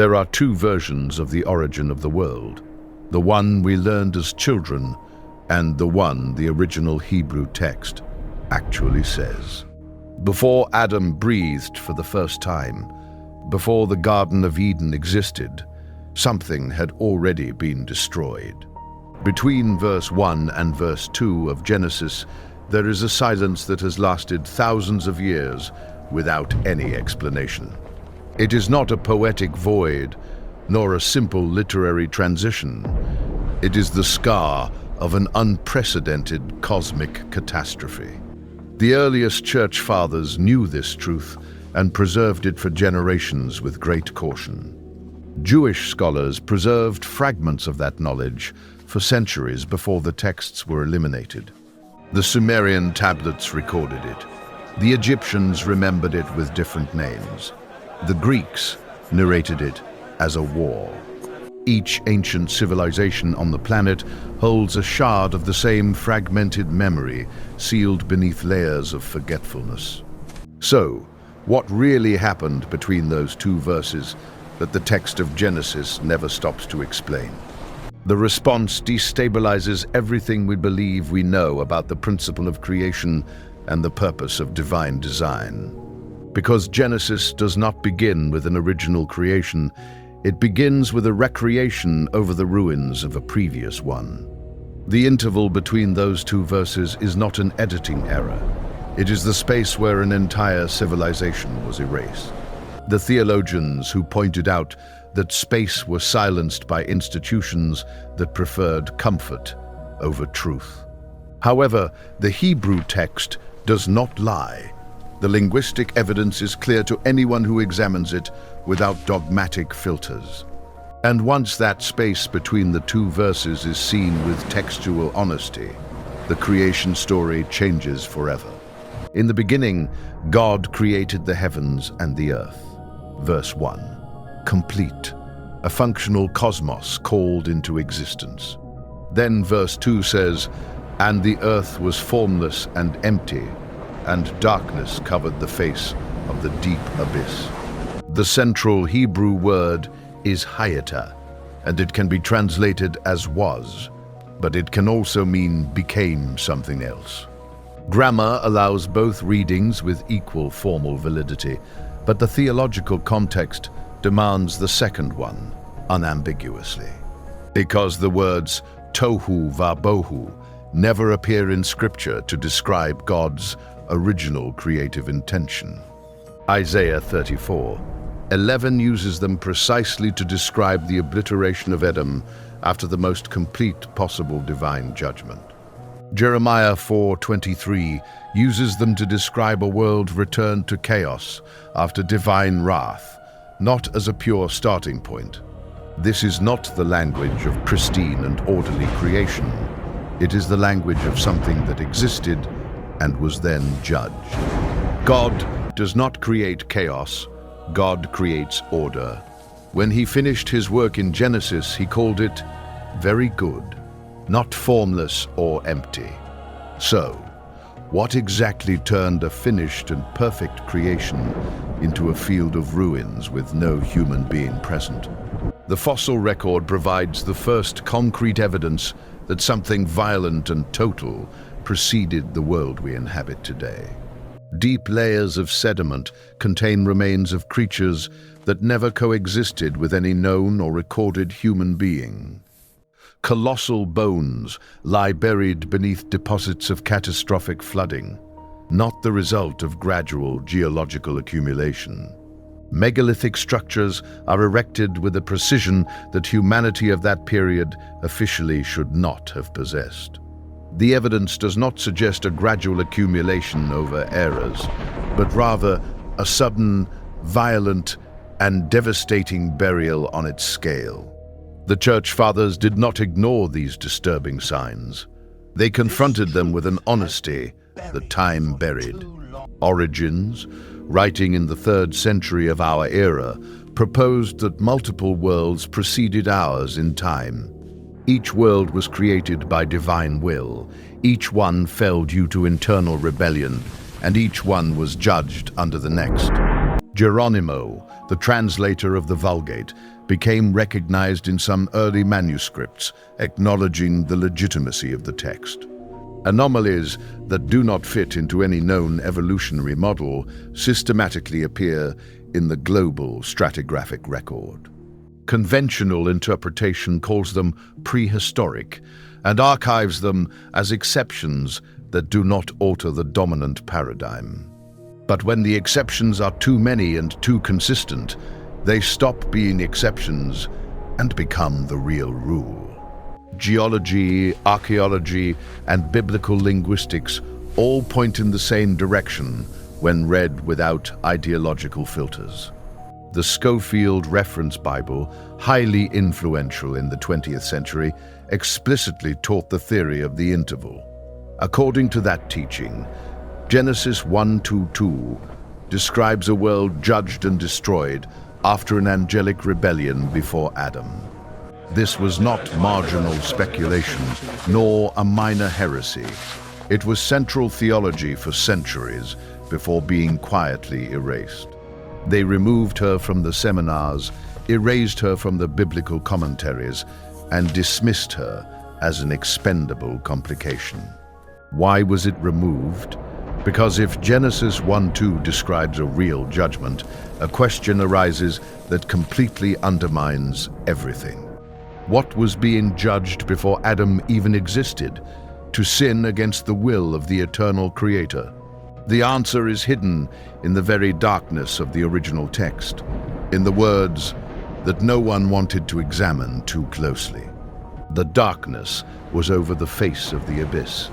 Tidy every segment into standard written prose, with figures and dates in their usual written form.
There are two versions of the origin of the world, the one we learned as children and the one the original Hebrew text actually says. Before Adam breathed for the first time, before the Garden of Eden existed, something had already been destroyed. Between verse 1 and verse 2 of Genesis, there is a silence that has lasted thousands of years without any explanation. It is not a poetic void, nor a simple literary transition. It is the scar of an unprecedented cosmic catastrophe. The earliest church fathers knew this truth and preserved it for generations with great caution. Jewish scholars preserved fragments of that knowledge for centuries before the texts were eliminated. The Sumerian tablets recorded it. The Egyptians remembered it with different names. The Greeks narrated it as a war. Each ancient civilization on the planet holds a shard of the same fragmented memory, sealed beneath layers of forgetfulness. So, what really happened between those two verses that the text of Genesis never stops to explain? The response destabilizes everything we believe we know about the principle of creation and the purpose of divine design. Because Genesis does not begin with an original creation, it begins with a recreation over the ruins of a previous one. The interval between those two verses is not an editing error. It is the space where an entire civilization was erased. The theologians who pointed out that space was silenced by institutions that preferred comfort over truth. However, the Hebrew text does not lie. The linguistic evidence is clear to anyone who examines it without dogmatic filters. And once that space between the two verses is seen with textual honesty, the creation story changes forever. In the beginning, God created the heavens and the earth. Verse 1. Complete, a functional cosmos called into existence. Then verse 2 says, "And the earth was formless and empty, and darkness covered the face of the deep abyss." The central Hebrew word is hayata, and it can be translated as was, but it can also mean became something else. Grammar allows both readings with equal formal validity, but the theological context demands the second one unambiguously. Because the words Tohu wa-Bohu never appear in Scripture to describe God's original creative intention. Isaiah 34:11 uses them precisely to describe the obliteration of Edom after the most complete possible divine judgment. Jeremiah 4:23 uses them to describe a world returned to chaos after divine wrath, not as a pure starting point. This is not the language of pristine and orderly creation. It is the language of something that existed and was then judged. God does not create chaos. God creates order. When he finished his work in Genesis, he called it very good, not formless or empty. So, what exactly turned a finished and perfect creation into a field of ruins with no human being present? The fossil record provides the first concrete evidence that something violent and total preceded the world we inhabit today. Deep layers of sediment contain remains of creatures that never coexisted with any known or recorded human being. Colossal bones lie buried beneath deposits of catastrophic flooding, not the result of gradual geological accumulation. Megalithic structures are erected with a precision that humanity of that period officially should not have possessed. The evidence does not suggest a gradual accumulation over eras, but rather a sudden, violent, and devastating burial on its scale. The Church Fathers did not ignore these disturbing signs. They confronted them with an honesty that time buried. Origins, writing in the 3rd century of our era, proposed that multiple worlds preceded ours in time. Each world was created by divine will. Each one fell due to internal rebellion, and each one was judged under the next. Geronimo, the translator of the Vulgate, became recognized in some early manuscripts, acknowledging the legitimacy of the text. Anomalies that do not fit into any known evolutionary model systematically appear in the global stratigraphic record. Conventional interpretation calls them prehistoric and archives them as exceptions that do not alter the dominant paradigm. But when the exceptions are too many and too consistent, they stop being exceptions and become the real rule. Geology, archaeology, and biblical linguistics all point in the same direction when read without ideological filters. The Schofield Reference Bible, highly influential in the 20th century, explicitly taught the theory of the interval. According to that teaching, Genesis 1:2 describes a world judged and destroyed after an angelic rebellion before Adam. This was not marginal speculation, nor a minor heresy. It was central theology for centuries before being quietly erased. They removed her from the seminars, erased her from the biblical commentaries, and dismissed her as an expendable complication. Why was it removed? Because if Genesis 1:2 describes a real judgment, a question arises that completely undermines everything. What was being judged before Adam even existed? To sin against the will of the eternal Creator. The answer is hidden in the very darkness of the original text, in the words that no one wanted to examine too closely. The darkness was over the face of the abyss.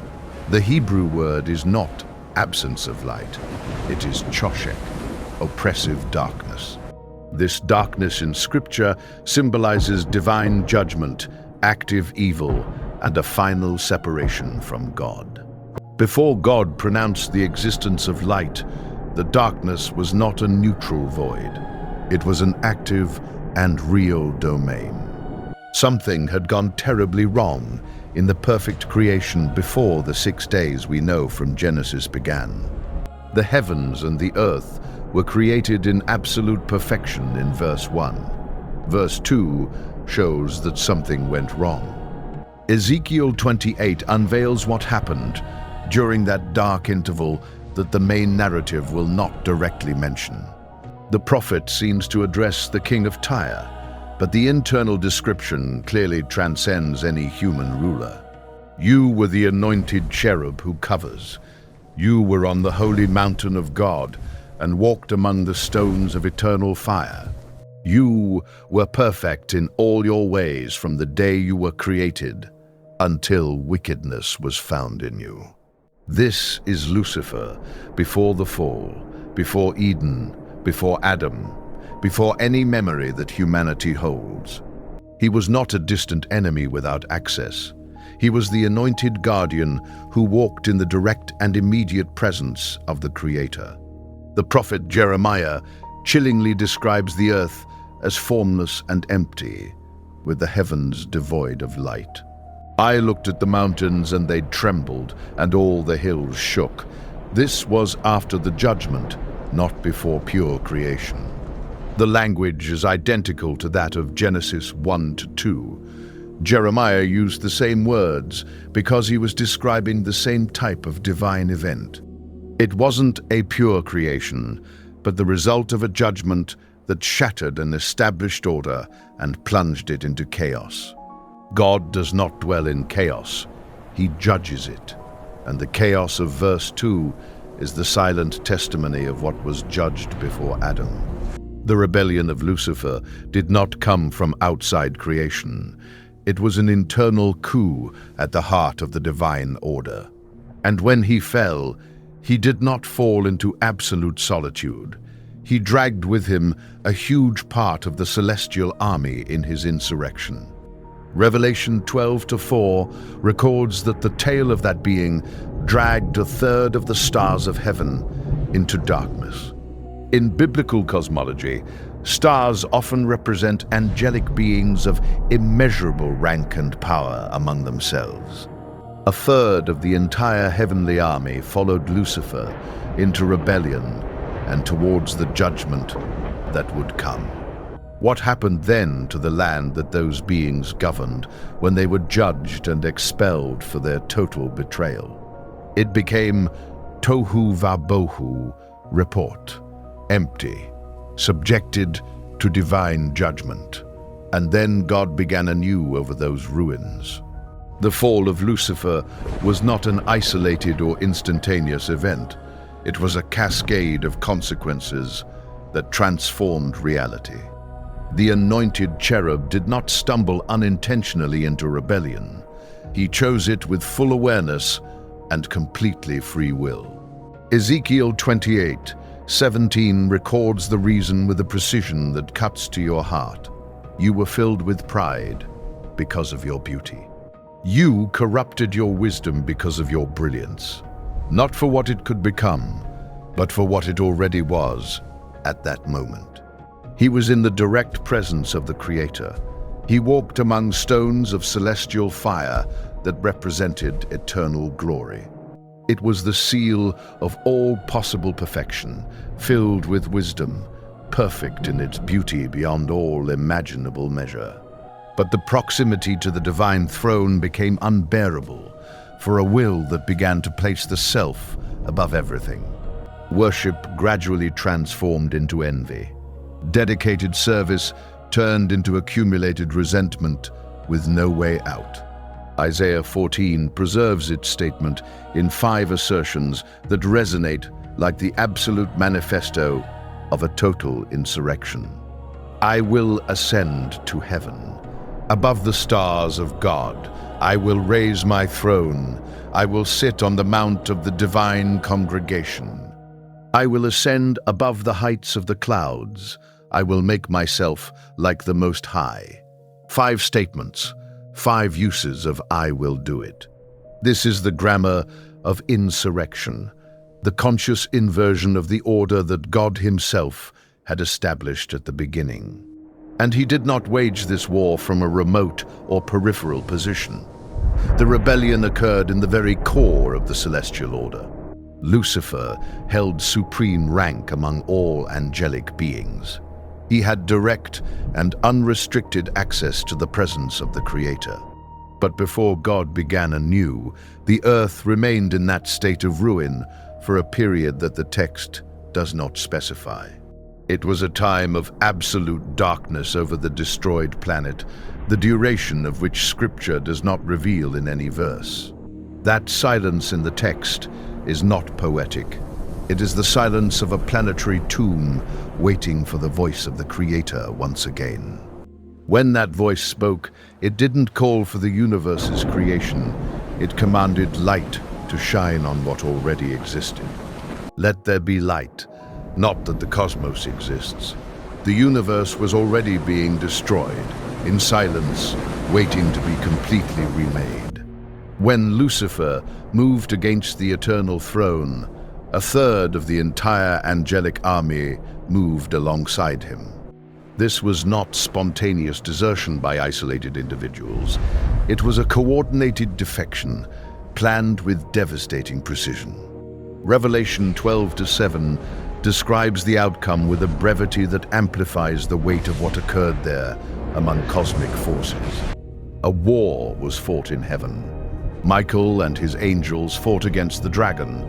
The Hebrew word is not absence of light, it is choshek, oppressive darkness. This darkness in Scripture symbolizes divine judgment, active evil, and a final separation from God. Before God pronounced the existence of light, the darkness was not a neutral void. It was an active and real domain. Something had gone terribly wrong in the perfect creation before the 6 days we know from Genesis began. The heavens and the earth were created in absolute perfection in verse 1. Verse 2 shows that something went wrong. Ezekiel 28 unveils what happened during that dark interval that the main narrative will not directly mention. The prophet seems to address the king of Tyre, but the internal description clearly transcends any human ruler. You were the anointed cherub who covers. You were on the holy mountain of God and walked among the stones of eternal fire. You were perfect in all your ways from the day you were created until wickedness was found in you. This is Lucifer before the fall, before Eden, before Adam, before any memory that humanity holds. He was not a distant enemy without access. He was the anointed guardian who walked in the direct and immediate presence of the Creator. The prophet Jeremiah chillingly describes the earth as formless and empty, with the heavens devoid of light. I looked at the mountains and they trembled, and all the hills shook. This was after the judgment, not before pure creation. The language is identical to that of Genesis 1-2. Jeremiah used the same words because he was describing the same type of divine event. It wasn't a pure creation, but the result of a judgment that shattered an established order and plunged it into chaos. God does not dwell in chaos, he judges it, and the chaos of verse 2 is the silent testimony of what was judged before Adam. The rebellion of Lucifer did not come from outside creation. It was an internal coup at the heart of the divine order. And when he fell, he did not fall into absolute solitude. He dragged with him a huge part of the celestial army in his insurrection. Revelation 12-4 records that the tail of that being dragged a third of the stars of heaven into darkness. In biblical cosmology, stars often represent angelic beings of immeasurable rank and power among themselves. A third of the entire heavenly army followed Lucifer into rebellion and towards the judgment that would come. What happened then to the land that those beings governed when they were judged and expelled for their total betrayal? It became Tohu wa-Bohu, report, empty, subjected to divine judgment. And then God began anew over those ruins. The fall of Lucifer was not an isolated or instantaneous event. It was a cascade of consequences that transformed reality. The anointed cherub did not stumble unintentionally into rebellion. He chose it with full awareness and completely free will. Ezekiel 28:17 records the reason with a precision that cuts to your heart. You were filled with pride because of your beauty. You corrupted your wisdom because of your brilliance, not for what it could become, but for what it already was at that moment. He was in the direct presence of the Creator. He walked among stones of celestial fire that represented eternal glory. It was the seal of all possible perfection, filled with wisdom, perfect in its beauty beyond all imaginable measure. But the proximity to the divine throne became unbearable for a will that began to place the self above everything. Worship gradually transformed into envy. Dedicated service turned into accumulated resentment with no way out. Isaiah 14 preserves its statement in 5 assertions that resonate like the absolute manifesto of a total insurrection. I will ascend to heaven. Above the stars of God, I will raise my throne. I will sit on the mount of the divine congregation. I will ascend above the heights of the clouds. I will make myself like the Most High. 5 statements, 5 uses of I will do it. This is the grammar of insurrection, the conscious inversion of the order that God Himself had established at the beginning. And He did not wage this war from a remote or peripheral position. The rebellion occurred in the very core of the celestial order. Lucifer held supreme rank among all angelic beings. He had direct and unrestricted access to the presence of the Creator. But before God began anew, the earth remained in that state of ruin for a period that the text does not specify. It was a time of absolute darkness over the destroyed planet, the duration of which Scripture does not reveal in any verse. That silence in the text is not poetic. It is the silence of a planetary tomb waiting for the voice of the Creator once again. When that voice spoke, it didn't call for the universe's creation. It commanded light to shine on what already existed. Let there be light, not that the cosmos exists. The universe was already being destroyed, in silence, waiting to be completely remade. When Lucifer moved against the eternal throne, a third of the entire angelic army moved alongside him. This was not spontaneous desertion by isolated individuals. It was a coordinated defection, planned with devastating precision. Revelation 12:7 describes the outcome with a brevity that amplifies the weight of what occurred there among cosmic forces. A war was fought in heaven. Michael and his angels fought against the dragon,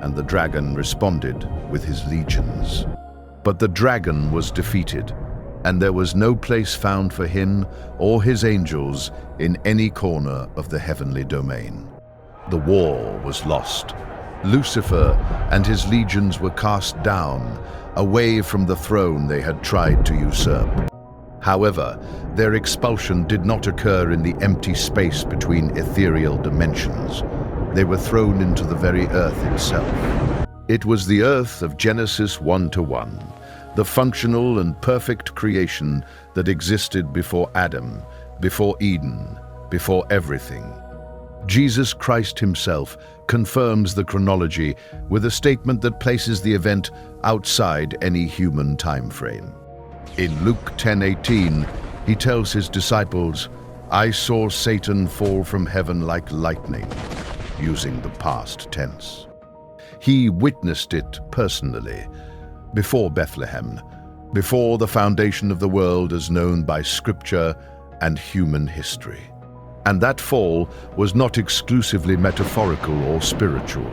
and the dragon responded with his legions. But the dragon was defeated, and there was no place found for him or his angels in any corner of the heavenly domain. The war was lost. Lucifer and his legions were cast down, away from the throne they had tried to usurp. However, their expulsion did not occur in the empty space between ethereal dimensions. They were thrown into the very earth itself. It was the earth of Genesis 1:1, the functional and perfect creation that existed before Adam, before Eden, before everything. Jesus Christ Himself confirms the chronology with a statement that places the event outside any human time frame. In Luke 10:18, He tells His disciples, "I saw Satan fall from heaven like lightning," using the past tense. He witnessed it personally. before Bethlehem, before the foundation of the world as known by scripture and human history. And that fall was not exclusively metaphorical or spiritual.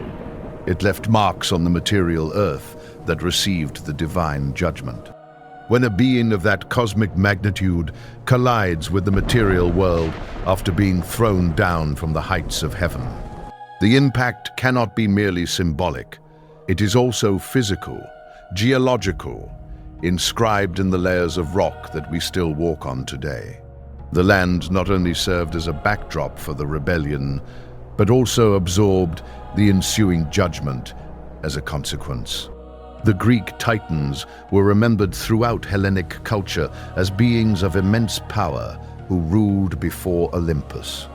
It left marks on the material earth that received the divine judgment. When a being of that cosmic magnitude collides with the material world after being thrown down from the heights of heaven, the impact cannot be merely symbolic. It is also physical, geological, inscribed in the layers of rock that we still walk on today. The land not only served as a backdrop for the rebellion, but also absorbed the ensuing judgment as a consequence. The Greek Titans were remembered throughout Hellenic culture as beings of immense power who ruled before Olympus.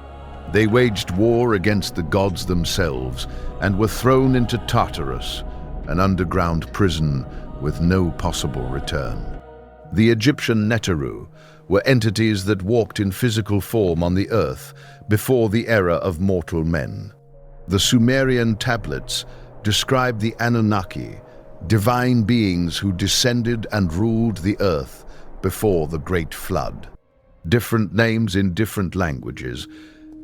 They waged war against the gods themselves and were thrown into Tartarus, an underground prison with no possible return. The Egyptian Neteru were entities that walked in physical form on the earth before the era of mortal men. The Sumerian tablets describe the Anunnaki, divine beings who descended and ruled the earth before the Great Flood. Different names in different languages,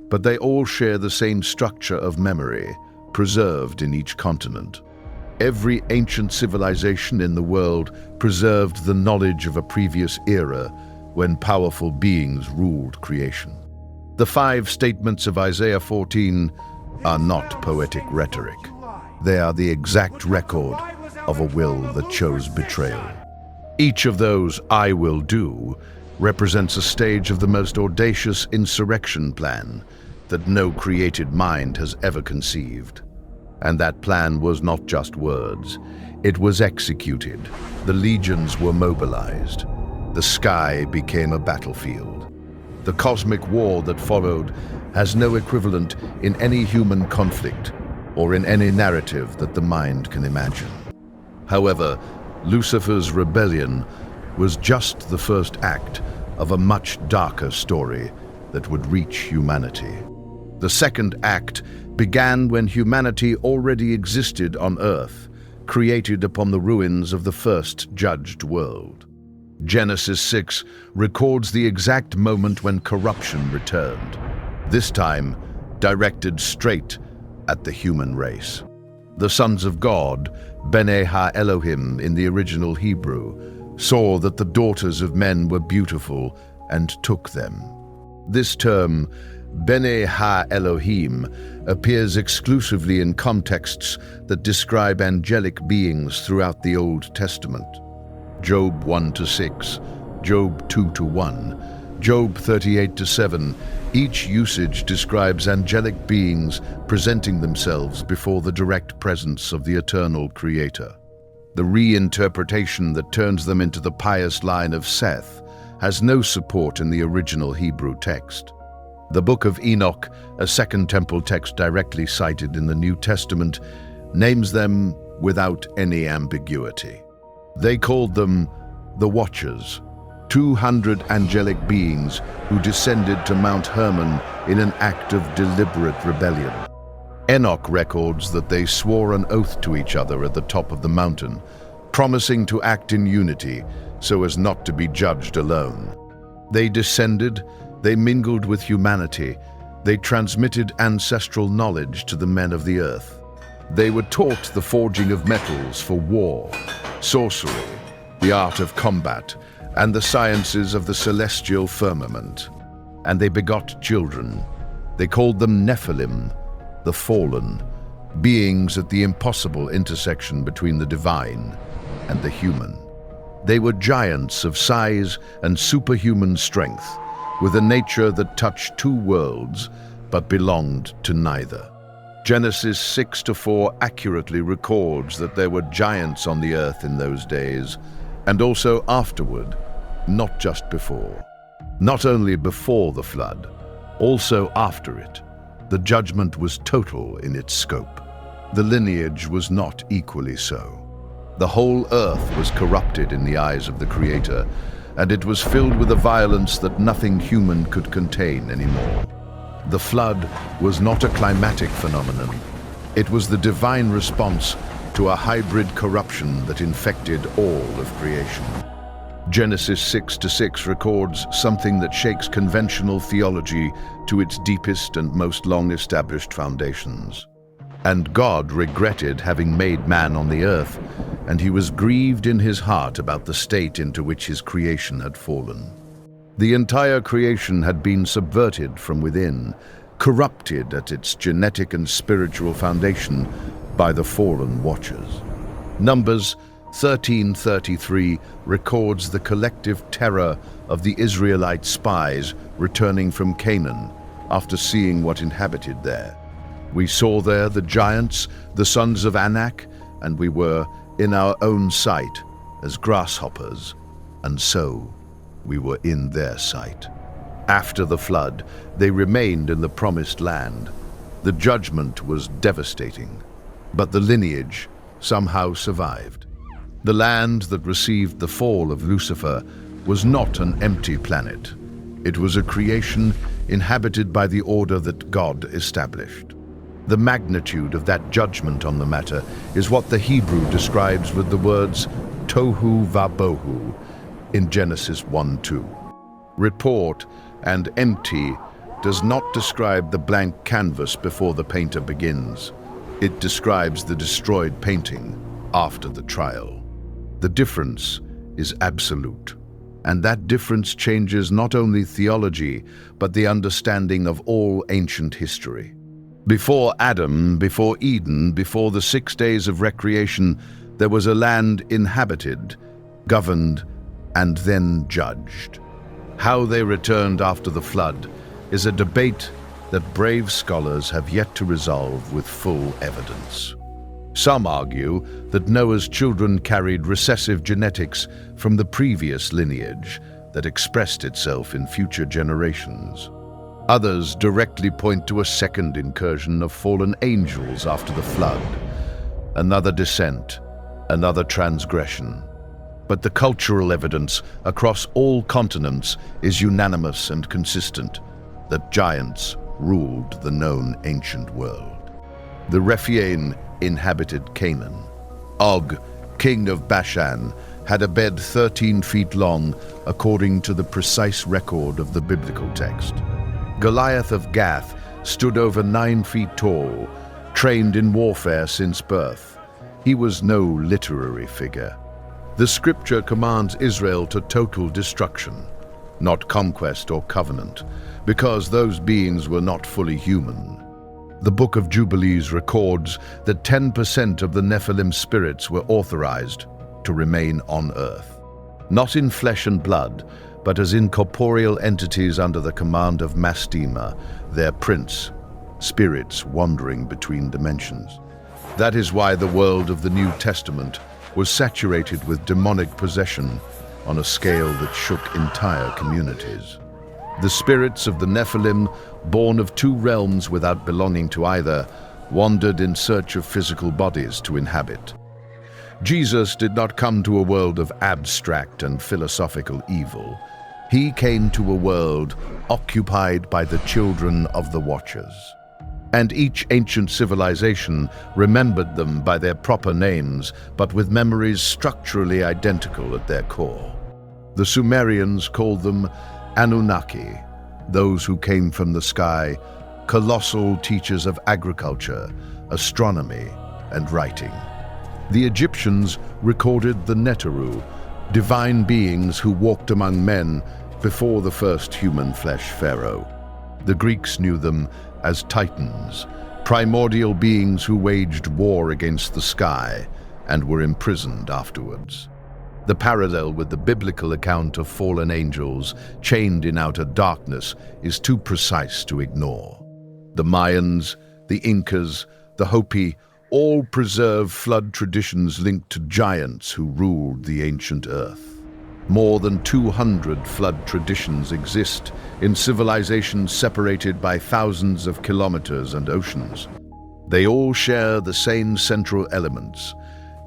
but they all share the same structure of memory, preserved in each continent. Every ancient civilization in the world preserved the knowledge of a previous era when powerful beings ruled creation. The 5 statements of Isaiah 14 are not poetic rhetoric. They are the exact record of a will that chose betrayal. Each of those "I will do" represents a stage of the most audacious insurrection plan that no created mind has ever conceived. And that plan was not just words. It was executed. The legions were mobilized. The sky became a battlefield. The cosmic war that followed has no equivalent in any human conflict or in any narrative that the mind can imagine. However, Lucifer's rebellion was just the first act of a much darker story that would reach humanity. The second act began when humanity already existed on Earth, created upon the ruins of the first judged world. Genesis 6 records the exact moment when corruption returned, this time directed straight at the human race. The sons of God, Bene Ha-Elohim in the original Hebrew, saw that the daughters of men were beautiful and took them. This term, Bene Ha-Elohim, appears exclusively in contexts that describe angelic beings throughout the Old Testament. Job 1-6, Job 2-1, Job 38-7, each usage describes angelic beings presenting themselves before the direct presence of the eternal Creator. The reinterpretation that turns them into the pious line of Seth has no support in the original Hebrew text. The Book of Enoch, a Second Temple text directly cited in the New Testament, names them without any ambiguity. They called them the Watchers, 200 angelic beings who descended to Mount Hermon in an act of deliberate rebellion. Enoch records that they swore an oath to each other at the top of the mountain, promising to act in unity so as not to be judged alone. They descended, they mingled with humanity, they transmitted ancestral knowledge to the men of the earth. They were taught the forging of metals for war, sorcery, the art of combat, and the sciences of the celestial firmament. And they begot children. They called them Nephilim, the fallen, beings at the impossible intersection between the divine and the human. They were giants of size and superhuman strength, with a nature that touched 2 worlds but belonged to neither. Genesis 6-4 accurately records that there were giants on the earth in those days, and also afterward, not just before. Not only before the flood, also after it. The judgment was total in its scope. The lineage was not equally so. The whole earth was corrupted in the eyes of the Creator, and it was filled with a violence that nothing human could contain anymore. The flood was not a climatic phenomenon. It was the divine response to a hybrid corruption that infected all of creation. Genesis 6:6 records something that shakes conventional theology to its deepest and most long-established foundations. And God regretted having made man on the earth, and he was grieved in his heart about the state into which his creation had fallen. The entire creation had been subverted from within, corrupted at its genetic and spiritual foundation by the fallen watchers. Numbers 13:33 records the collective terror of the Israelite spies returning from Canaan after seeing what inhabited there. We saw there the giants, the sons of Anak, and we were in our own sight as grasshoppers, and so we were in their sight. After the flood, they remained in the promised land. The judgment was devastating, but the lineage somehow survived. The land that received the fall of Lucifer was not an empty planet. It was a creation inhabited by the order that God established. The magnitude of that judgment on the matter is what the Hebrew describes with the words Tohu wa-Bohu in Genesis 1:2. Report and empty does not describe the blank canvas before the painter begins. It describes the destroyed painting after the trial. The difference is absolute, and that difference changes not only theology, but the understanding of all ancient history. Before Adam, before Eden, before the 6 days of recreation, there was a land inhabited, governed, and then judged. How they returned after the flood is a debate that brave scholars have yet to resolve with full evidence. Some argue that Noah's children carried recessive genetics from the previous lineage that expressed itself in future generations. Others directly point to a second incursion of fallen angels after the flood, another descent, another transgression. But the cultural evidence across all continents is unanimous and consistent that giants ruled the known ancient world. The Rephaim inhabited Canaan. Og, king of Bashan, had a bed 13 feet long according to the precise record of the biblical text. Goliath of Gath stood over 9 feet tall, trained in warfare since birth. He was no literary figure. The scripture commands Israel to total destruction, not conquest or covenant, because those beings were not fully human. The Book of Jubilees records that 10% of the Nephilim spirits were authorized to remain on earth, not in flesh and blood, but as incorporeal entities under the command of Mastema, their prince, spirits wandering between dimensions. That is why the world of the New Testament was saturated with demonic possession on a scale that shook entire communities. The spirits of the Nephilim, born of two realms without belonging to either, wandered in search of physical bodies to inhabit. Jesus did not come to a world of abstract and philosophical evil. He came to a world occupied by the children of the Watchers. And each ancient civilization remembered them by their proper names, but with memories structurally identical at their core. The Sumerians called them Anunnaki, those who came from the sky, colossal teachers of agriculture, astronomy, and writing. The Egyptians recorded the Neteru, divine beings who walked among men before the first human flesh pharaoh. The Greeks knew them as Titans, primordial beings who waged war against the sky and were imprisoned afterwards. The parallel with the biblical account of fallen angels chained in outer darkness is too precise to ignore. The Mayans, the Incas, the Hopi all preserve flood traditions linked to giants who ruled the ancient earth. More than 200 flood traditions exist in civilizations separated by thousands of kilometers and oceans. They all share the same central elements: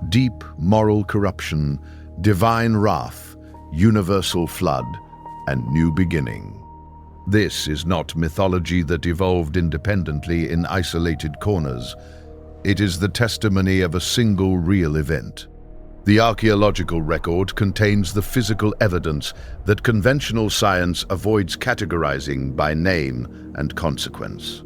deep moral corruption, divine wrath, universal flood, and new beginning. This is not mythology that evolved independently in isolated corners. It is the testimony of a single real event. The archaeological record contains the physical evidence that conventional science avoids categorizing by name and consequence.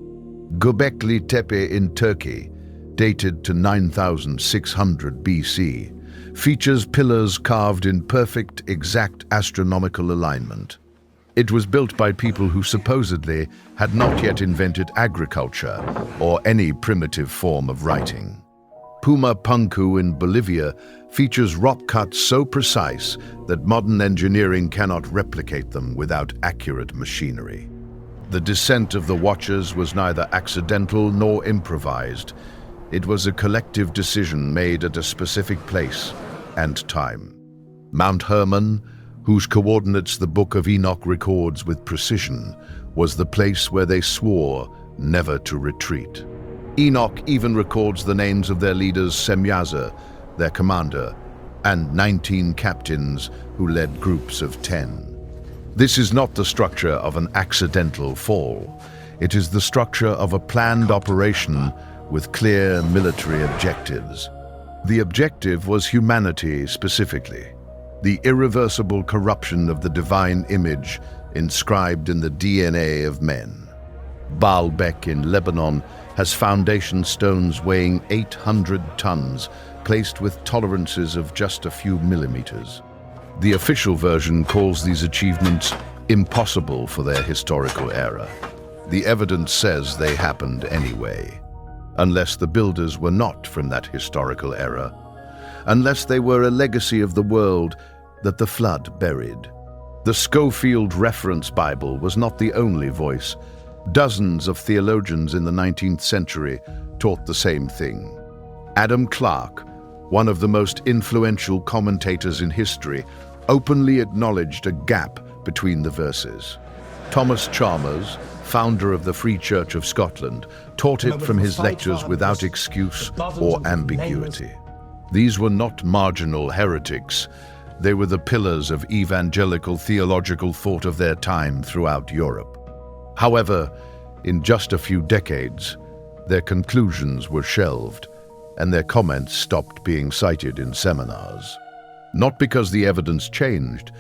Göbekli Tepe in Turkey, dated to 9600 BC, features pillars carved in perfect, exact astronomical alignment. It was built by people who supposedly had not yet invented agriculture or any primitive form of writing. Pumapunku in Bolivia features rock cuts so precise that modern engineering cannot replicate them without accurate machinery. The descent of the Watchers was neither accidental nor improvised. It was a collective decision made at a specific place and time. Mount Hermon, whose coordinates the Book of Enoch records with precision, was the place where they swore never to retreat. Enoch even records the names of their leaders Semyaza, their commander, and 19 captains who led groups of 10. This is not the structure of an accidental fall. It is the structure of a planned operation with clear military objectives. The objective was humanity specifically, the irreversible corruption of the divine image inscribed in the DNA of men. Baalbek in Lebanon has foundation stones weighing 800 tons, placed with tolerances of just a few millimeters. The official version calls these achievements impossible for their historical era. The evidence says they happened anyway, unless the builders were not from that historical era, unless they were a legacy of the world that the flood buried. The Schofield Reference Bible was not the only voice. Dozens of theologians in the 19th century taught the same thing. Adam Clarke, one of the most influential commentators in history, openly acknowledged a gap between the verses. Thomas Chalmers, founder of the Free Church of Scotland, taught it from his lectures without excuse or ambiguity. These were not marginal heretics. They were the pillars of evangelical theological thought of their time throughout Europe. However, in just a few decades, their conclusions were shelved, and their comments stopped being cited in seminars. Not because the evidence changed,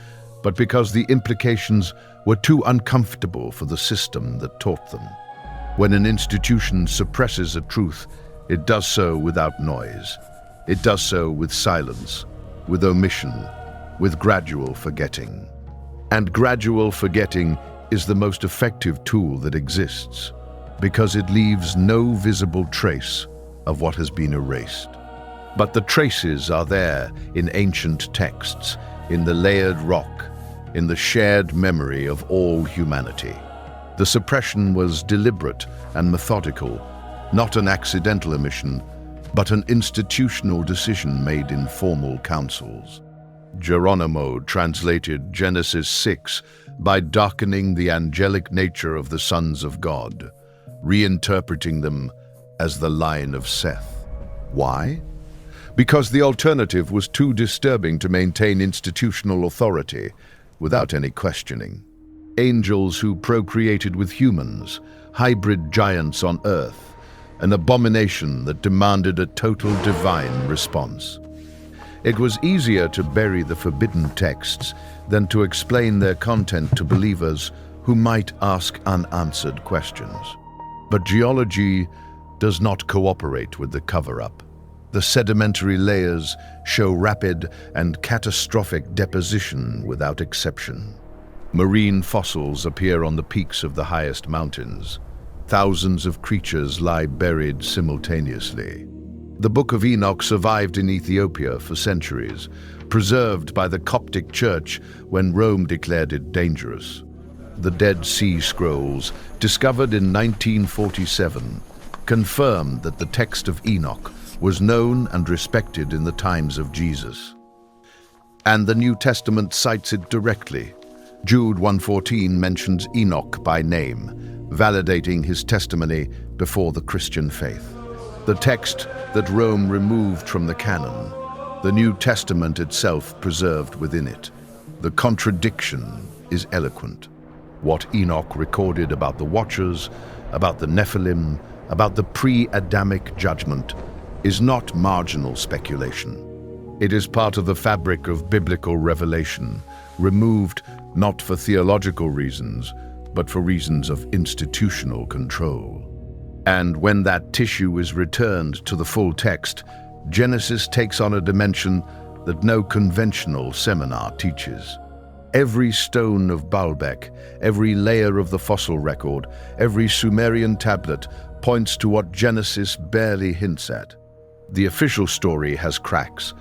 but because the implications were too uncomfortable for the system that taught them. When an institution suppresses a truth, it does so without noise. It does so with silence, with omission, with gradual forgetting. And gradual forgetting is the most effective tool that exists, because it leaves no visible trace of what has been erased. But the traces are there in ancient texts, in the layered rock, in the shared memory of all humanity. The suppression was deliberate and methodical, not an accidental omission, but an institutional decision made in formal councils. Geronimo translated Genesis 6 by darkening the angelic nature of the sons of God, reinterpreting them as the line of Seth. Why? Because the alternative was too disturbing to maintain institutional authority without any questioning. Angels who procreated with humans, hybrid giants on earth, an abomination that demanded a total divine response. It was easier to bury the forbidden texts than to explain their content to believers who might ask unanswered questions. But geology does not cooperate with the cover-up. The sedimentary layers show rapid and catastrophic deposition without exception. Marine fossils appear on the peaks of the highest mountains. Thousands of creatures lie buried simultaneously. The Book of Enoch survived in Ethiopia for centuries, preserved by the Coptic Church when Rome declared it dangerous. The Dead Sea Scrolls, discovered in 1947, confirmed that the text of Enoch was known and respected in the times of Jesus. And the New Testament cites it directly. Jude 1:14 mentions Enoch by name, validating his testimony before the Christian faith. The text that Rome removed from the canon, the New Testament itself preserved within it. The contradiction is eloquent. What Enoch recorded about the Watchers, about the Nephilim, about the pre-Adamic judgment is not marginal speculation. It is part of the fabric of biblical revelation, removed not for theological reasons, but for reasons of institutional control. And when that tissue is returned to the full text, Genesis takes on a dimension that no conventional seminar teaches. Every stone of Baalbek, every layer of the fossil record, every Sumerian tablet points to what Genesis barely hints at. The official story has cracks,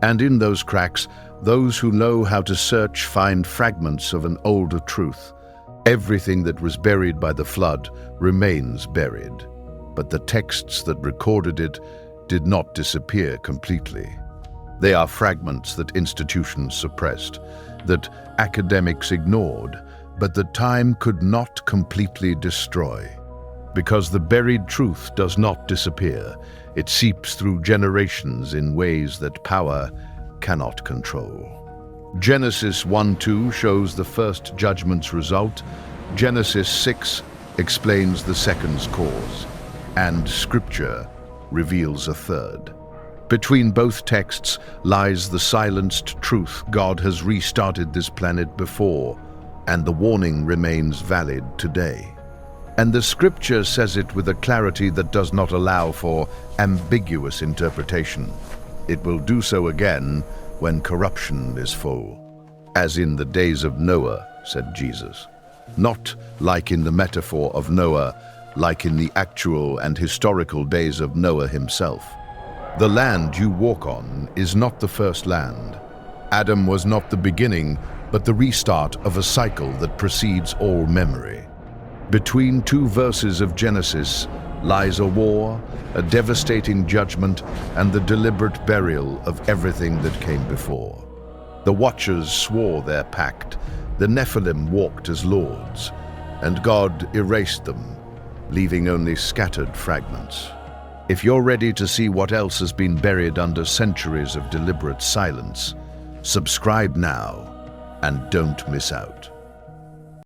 and in those cracks, those who know how to search find fragments of an older truth. Everything that was buried by the flood remains buried, but the texts that recorded it did not disappear completely. They are fragments that institutions suppressed, that academics ignored, but that time could not completely destroy. Because the buried truth does not disappear, it seeps through generations in ways that power cannot control. Genesis 1:2 shows the first judgment's result, Genesis 6 explains the second's cause, and Scripture reveals a third. Between both texts lies the silenced truth God has restarted this planet before, and the warning remains valid today. And the Scripture says it with a clarity that does not allow for ambiguous interpretation. It will do so again when corruption is full. As in the days of Noah, said Jesus. Not like in the metaphor of Noah, like in the actual and historical days of Noah himself. The land you walk on is not the first land. Adam was not the beginning, but the restart of a cycle that precedes all memory. Between two verses of Genesis lies a war, a devastating judgment, and the deliberate burial of everything that came before. The Watchers swore their pact, the Nephilim walked as lords, and God erased them, leaving only scattered fragments. If you're ready to see what else has been buried under centuries of deliberate silence, subscribe now and don't miss out.